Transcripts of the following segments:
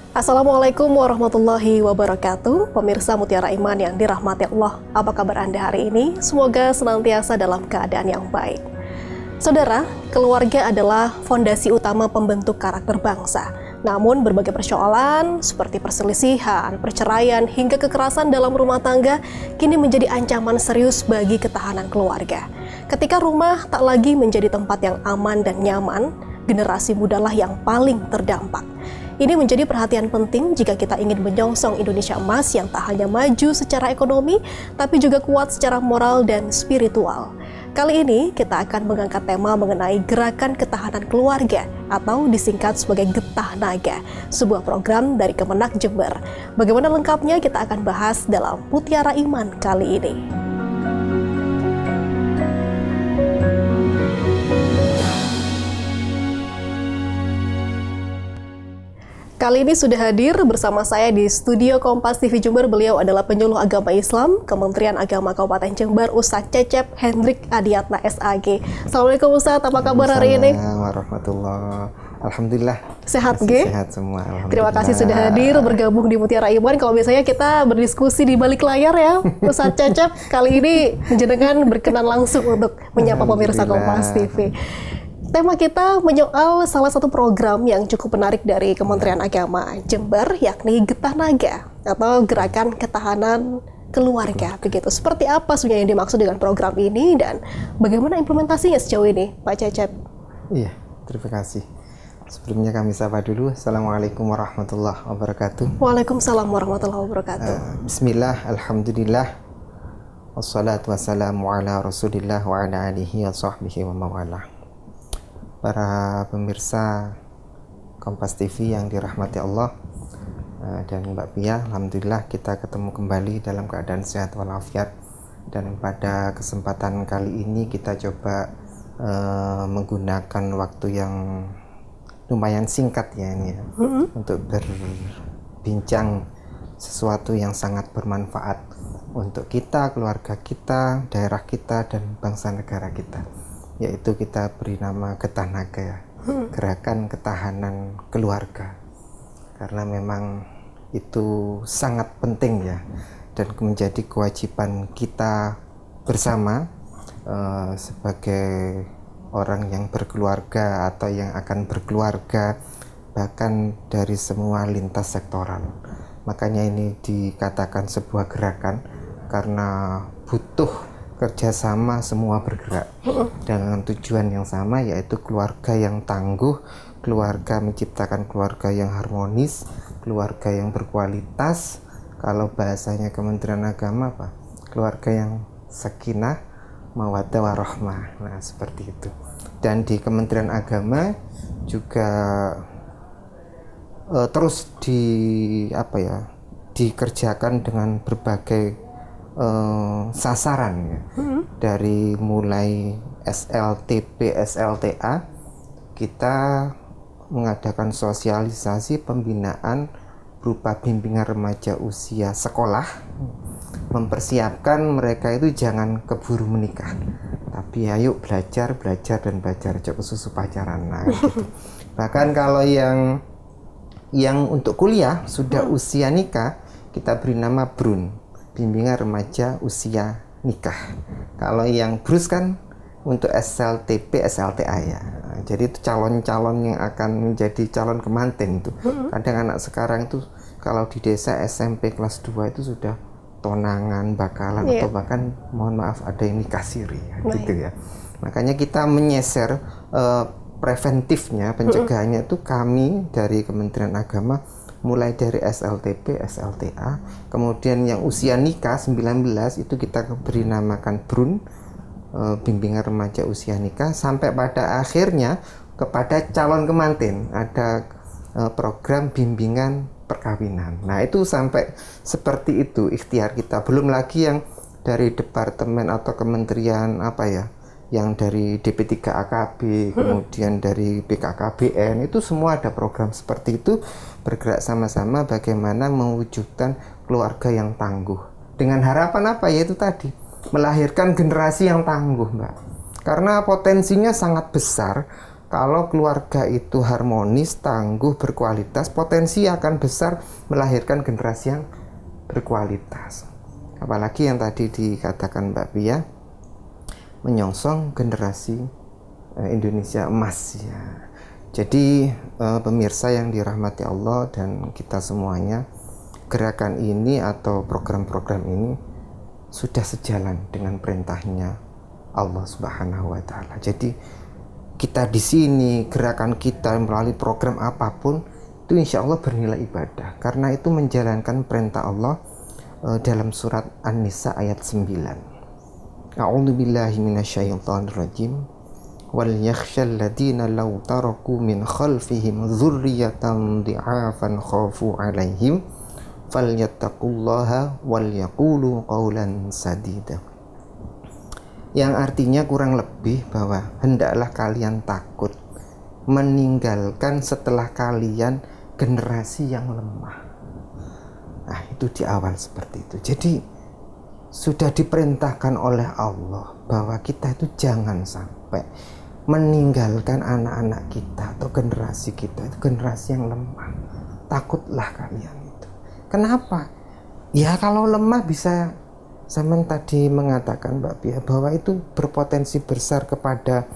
Assalamualaikum warahmatullahi wabarakatuh. Pemirsa Mutiara Iman yang dirahmati Allah, apa kabar Anda hari ini? Semoga senantiasa dalam keadaan yang baik. Saudara, keluarga adalah fondasi utama pembentuk karakter bangsa. Namun berbagai persoalan seperti perselisihan, perceraian, hingga kekerasan dalam rumah tangga kini menjadi ancaman serius bagi ketahanan keluarga. Ketika rumah tak lagi menjadi tempat yang aman dan nyaman, generasi mudalah yang paling terdampak. Ini menjadi perhatian penting jika kita ingin menyongsong Indonesia Emas yang tak hanya maju secara ekonomi, tapi juga kuat secara moral dan spiritual. Kali ini kita akan mengangkat tema mengenai gerakan ketahanan keluarga atau disingkat sebagai Getah Naga, sebuah program dari Kemenak Jember. Bagaimana lengkapnya kita akan bahas dalam Mutiara Iman kali ini. Kali ini sudah hadir bersama saya di studio Kompas TV Jember. Beliau adalah penyuluh agama Islam Kementerian Agama Kabupaten Jember, Ustadz Cecep Hendrik Adiatna SAG. Assalamualaikum Ustadz, apa kabar hari ini? Warahmatullah. Alhamdulillah. Sehat G? Sehat semua. Terima kasih sudah hadir bergabung di Mutiara Iman. Kalau biasanya kita berdiskusi di balik layar ya, Ustadz Cecep, kali ini jenengan berkenan langsung untuk menyapa pemirsa Kompas TV. Tema kita menyoal salah satu program yang cukup menarik dari Kementerian Agama Jember, yakni Getah Naga atau Gerakan Ketahanan Keluarga. Begitu. Seperti apa sebenarnya yang dimaksud dengan program ini dan bagaimana implementasinya sejauh ini, Pak Cecep? Iya, terima kasih. Sebelumnya kami sapa dulu. Assalamualaikum warahmatullahi wabarakatuh. Waalaikumsalam warahmatullahi wabarakatuh. Bismillah, alhamdulillah. Wassalatu wassalamu ala rasulillah wa ala alihi wa sahbihi wa mawalah. Para pemirsa Kompas TV yang dirahmati Allah dan Mbak Pia, alhamdulillah kita ketemu kembali dalam keadaan sehat walafiat. Dan pada kesempatan kali ini kita coba menggunakan waktu yang lumayan singkat ya ini ya, untuk berbincang sesuatu yang sangat bermanfaat untuk kita, keluarga kita, daerah kita, dan bangsa negara kita, yaitu kita beri nama Getah Naga, Gerakan Ketahanan Keluarga, karena memang itu sangat penting ya, dan menjadi kewajiban kita bersama sebagai orang yang berkeluarga atau yang akan berkeluarga, bahkan dari semua lintas sektoral. Makanya ini dikatakan sebuah gerakan karena butuh kerjasama semua bergerak dengan tujuan yang sama, yaitu keluarga yang tangguh, keluarga menciptakan keluarga yang harmonis, keluarga yang berkualitas. Kalau bahasanya Kementerian Agama apa? Keluarga yang sakinah, mawaddah warahmah. Nah, seperti itu. Dan di Kementerian Agama juga terus dikerjakan dengan berbagai sasaran ya. Dari mulai SLTP, SLTA, kita mengadakan sosialisasi pembinaan berupa bimbingan remaja usia sekolah, mempersiapkan mereka itu jangan keburu menikah, tapi ayo belajar dan belajar, cukup susu pacaran. Nah, gitu. Bahkan kalau yang untuk kuliah sudah usia nikah, kita beri nama BRUN, bimbingan remaja usia nikah. Kalau yang BRUS kan untuk SLTP, SLTA ya. Nah, jadi itu calon-calon yang akan menjadi calon kemanten itu. Kadang anak sekarang itu kalau di desa SMP kelas 2 itu sudah tonangan, bakalan, atau bahkan mohon maaf ada yang nikah siri ya, gitu ya. Makanya kita menyeser preventifnya, pencegahannya itu kami dari Kementerian Agama, mulai dari SLTP, SLTA, kemudian yang usia nikah 19 itu kita beri namakan BRUN, bimbingan remaja usia nikah, sampai pada akhirnya kepada calon kemanten ada program bimbingan perkawinan. Nah, itu sampai seperti itu ikhtiar kita. Belum lagi yang dari departemen atau kementerian yang dari DP3AKB, kemudian dari BKKBN, itu semua ada program seperti itu, bergerak sama-sama bagaimana mewujudkan keluarga yang tangguh. Dengan harapan yaitu tadi, melahirkan generasi yang tangguh, Mbak. Karena potensinya sangat besar Kalau keluarga itu harmonis, tangguh, berkualitas, potensi akan besar melahirkan generasi yang berkualitas. Apalagi yang tadi dikatakan Mbak Pia, menyongsong generasi Indonesia emas ya. Jadi pemirsa yang dirahmati Allah dan kita semuanya, gerakan ini atau program-program ini sudah sejalan dengan perintahnya Allah Subhanahu wa taala. Jadi kita di sini, gerakan kita melalui program apapun itu insya Allah bernilai ibadah, karena itu menjalankan perintah Allah dalam surat An-Nisa ayat 9. A'udzubillahi minasyaitonirrajim. Wal yakhshal ladina law taraku min khalfihim dzurriyyatan dhi'afan khafu 'alaihim falyattaqullaha wal yaqulu qawlan sadida. Yang artinya kurang lebih bahwa hendaklah kalian takut meninggalkan setelah kalian generasi yang lemah. Nah, itu di awal seperti itu. Jadi sudah diperintahkan oleh Allah bahwa kita itu jangan sampai meninggalkan anak-anak kita atau generasi kita itu generasi yang lemah. Takutlah kalian itu. Kenapa? Ya kalau lemah bisa, saya tadi mengatakan Mbak Pia bahwa itu berpotensi besar kepada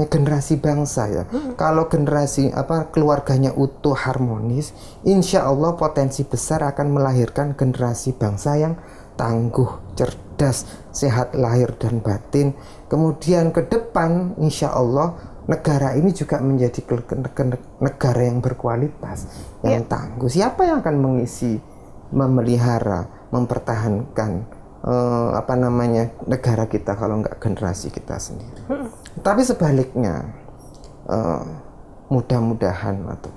generasi bangsa ya. Kalau generasi keluarganya utuh harmonis, insya Allah potensi besar akan melahirkan generasi bangsa yang tangguh, cerdas, sehat lahir dan batin. Kemudian ke depan insya Allah negara ini juga menjadi negara yang berkualitas, yang tangguh. Siapa yang akan mengisi, memelihara, mempertahankan negara kita kalau nggak generasi kita sendiri? Tapi sebaliknya, mudah-mudahan atau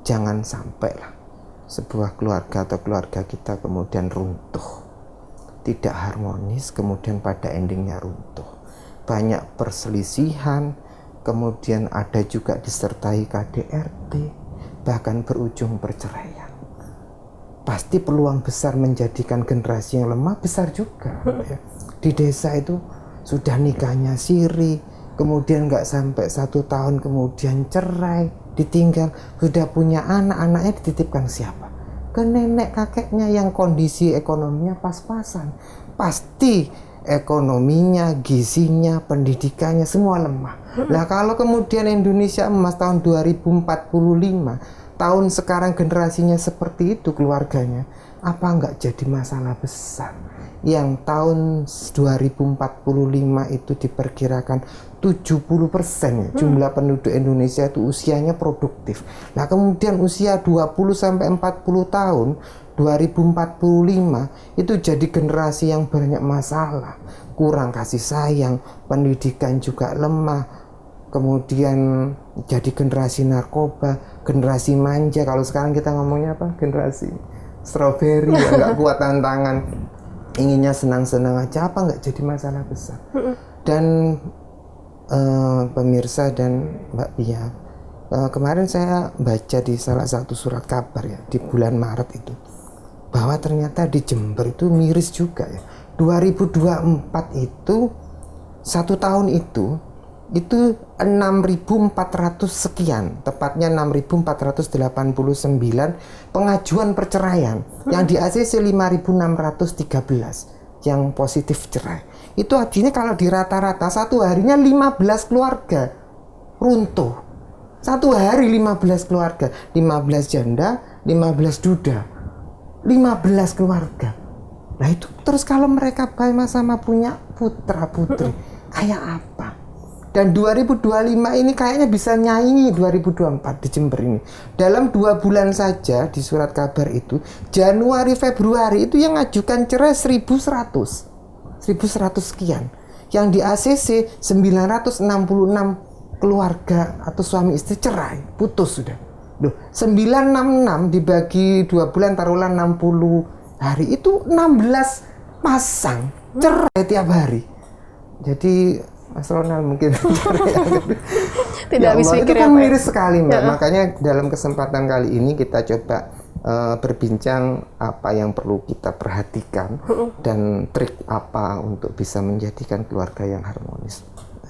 jangan sampailah sebuah keluarga atau keluarga kita kemudian runtuh, tidak harmonis, kemudian pada endingnya runtuh. Banyak perselisihan, kemudian ada juga disertai KDRT, bahkan berujung perceraian. Pasti peluang besar menjadikan generasi yang lemah besar juga ya. Di desa itu sudah nikahnya siri, kemudian nggak sampai 1 tahun kemudian cerai, ditinggal, sudah punya anak-anaknya dititipkan siapa? Ke nenek kakeknya yang kondisi ekonominya pas-pasan. Pasti ekonominya, gizinya, pendidikannya semua lemah. Nah kalau kemudian Indonesia emas tahun 2045, tahun sekarang generasinya seperti itu keluarganya, apa enggak jadi masalah besar? Yang tahun 2045 itu diperkirakan 70% jumlah penduduk Indonesia itu usianya produktif. Nah kemudian usia 20-40 tahun 2045 itu jadi generasi yang banyak masalah, kurang kasih sayang, pendidikan juga lemah, kemudian jadi generasi narkoba, generasi manja. Kalau sekarang kita ngomongnya apa? Generasi strawberry, yang nggak kuat tantangan, inginnya senang-senang aja, apa nggak jadi masalah besar. Dan pemirsa dan Mbak Pia, kemarin saya baca di salah satu surat kabar ya, di bulan Maret itu, bahwa ternyata di Jember itu miris juga ya. 2024 itu 1 tahun itu 6.400 sekian, tepatnya 6.489 pengajuan perceraian, yang di ACC 5.613 yang positif cerai. Itu artinya kalau di rata-rata satu harinya 15 keluarga runtuh. Satu hari 15 keluarga, 15 janda, 15 duda, 15 keluarga. Nah itu terus kalau mereka sama punya putra putri kayak apa? Dan 2025 ini kayaknya bisa nyaingi 2024 di Jember ini. Dalam 2 bulan saja di surat kabar itu, Januari Februari itu yang ngajukan cerai 1100 sekian. Yang di ACC 966 keluarga atau suami istri cerai, putus sudah. Loh, 966 dibagi 2 bulan taruhlah 60 hari itu 16 pasang cerai tiap hari. Jadi Mas Ronald mungkin tidak habis pikir itu kan ya, miris sekali Mbak. Ya. Makanya dalam kesempatan kali ini kita coba berbincang apa yang perlu kita perhatikan dan trik apa untuk bisa menjadikan keluarga yang harmonis.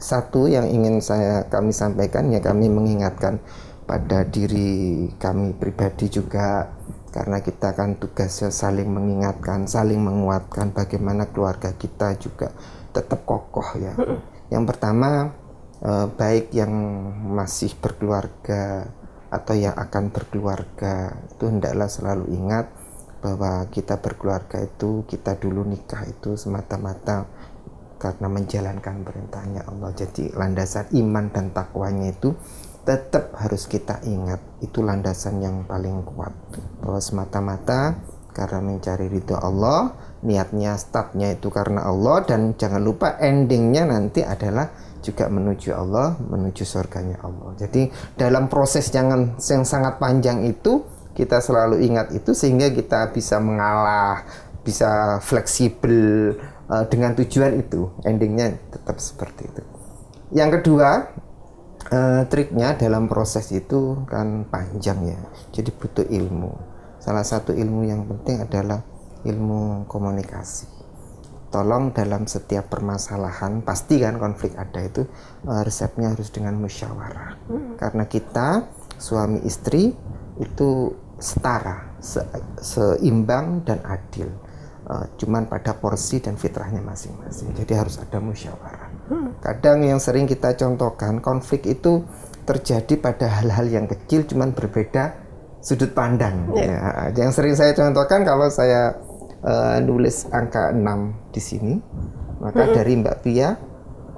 satu yang ingin kami sampaikan, ya kami mengingatkan pada diri kami pribadi juga, karena kita kan tugasnya saling mengingatkan, saling menguatkan bagaimana keluarga kita juga tetap kokoh ya. Yang pertama, baik yang masih berkeluarga atau yang akan berkeluarga itu hendaklah selalu ingat bahwa kita berkeluarga itu, kita dulu nikah itu semata-mata karena menjalankan perintahnya Allah. Jadi landasan iman dan takwanya itu tetap harus kita ingat. Itu landasan yang paling kuat, bahwa semata-mata karena mencari ridho Allah, niatnya, startnya itu karena Allah, dan jangan lupa endingnya nanti adalah juga menuju Allah, menuju surganya Allah. Jadi dalam proses yang sangat panjang itu kita selalu ingat itu, sehingga kita bisa mengalah, bisa fleksibel dengan tujuan itu, endingnya tetap seperti itu. Yang kedua, triknya dalam proses itu kan panjang ya, jadi butuh ilmu. Salah satu ilmu yang penting adalah ilmu komunikasi. Tolong dalam setiap permasalahan, pasti kan konflik ada itu, resepnya harus dengan musyawarah. Karena kita suami istri itu setara, seimbang dan adil. Cuman pada porsi dan fitrahnya masing-masing. Jadi harus ada musyawarah. Kadang yang sering kita contohkan, konflik itu terjadi pada hal-hal yang kecil, cuman berbeda sudut pandang. Ya, yang sering saya contohkan, kalau saya nulis angka 6 di sini, maka dari Mbak Pia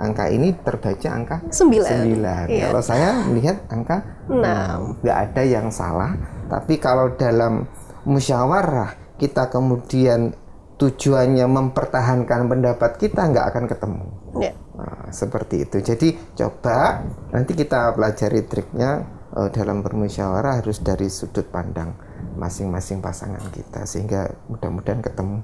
angka ini terbaca angka 9. Iya. Kalau saya melihat angka 6. Nggak ada yang salah. Tapi kalau dalam musyawarah kita kemudian tujuannya mempertahankan pendapat kita, nggak akan ketemu. Nah, seperti itu. Jadi coba nanti kita pelajari triknya dalam bermusyawarah, harus dari sudut pandang masing-masing pasangan kita, sehingga mudah-mudahan ketemu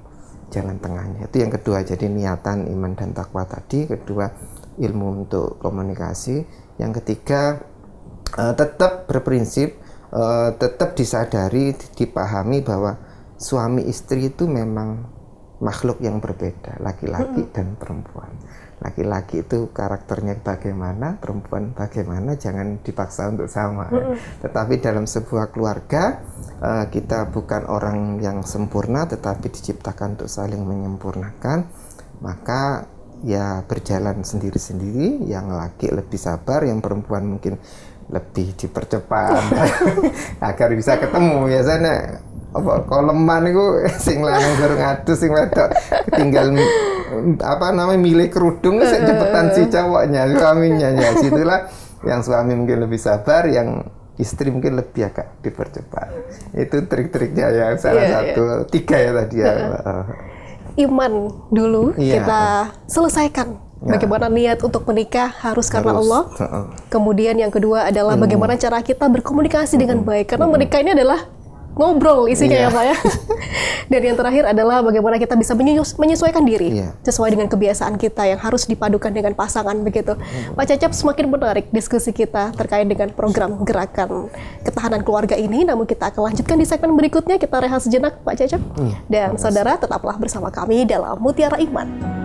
jalan tengahnya. Itu yang kedua. Jadi niatan, iman dan takwa tadi. Kedua, ilmu untuk komunikasi. Yang ketiga, tetap berprinsip, tetap disadari, dipahami bahwa suami istri itu memang makhluk yang berbeda, laki-laki dan perempuan. Laki-laki itu karakternya bagaimana, perempuan bagaimana, jangan dipaksa untuk sama. Tetapi dalam sebuah keluarga, kita bukan orang yang sempurna, tetapi diciptakan untuk saling menyempurnakan. Maka ya berjalan sendiri-sendiri, yang laki lebih sabar, yang perempuan mungkin lebih dipercepat agar bisa ketemu. Biasanya koleman itu sing lanang baru ngadu, sing wedok tinggal milih kerudung cepetan si cowoknya, suaminya. Ya situlah yang suami mungkin lebih sabar, yang istri mungkin lebih agak dipercepat. Itu trik-triknya ya, salah satu. 3 ya tadi ya. Iman dulu kita selesaikan. Bagaimana niat untuk menikah harus karena Allah. Kemudian yang kedua adalah bagaimana cara kita berkomunikasi dengan baik, karena menikah ini adalah ngobrol isinya ya Pak ya. Dan yang terakhir adalah bagaimana kita bisa menyesuaikan diri sesuai dengan kebiasaan kita yang harus dipadukan dengan pasangan begitu. Pak Cecep, semakin menarik diskusi kita terkait dengan program gerakan ketahanan keluarga ini. Namun kita akan lanjutkan di segmen berikutnya. Kita rehat sejenak Pak Cecep. Dan saudara, tetaplah bersama kami dalam Mutiara Iman.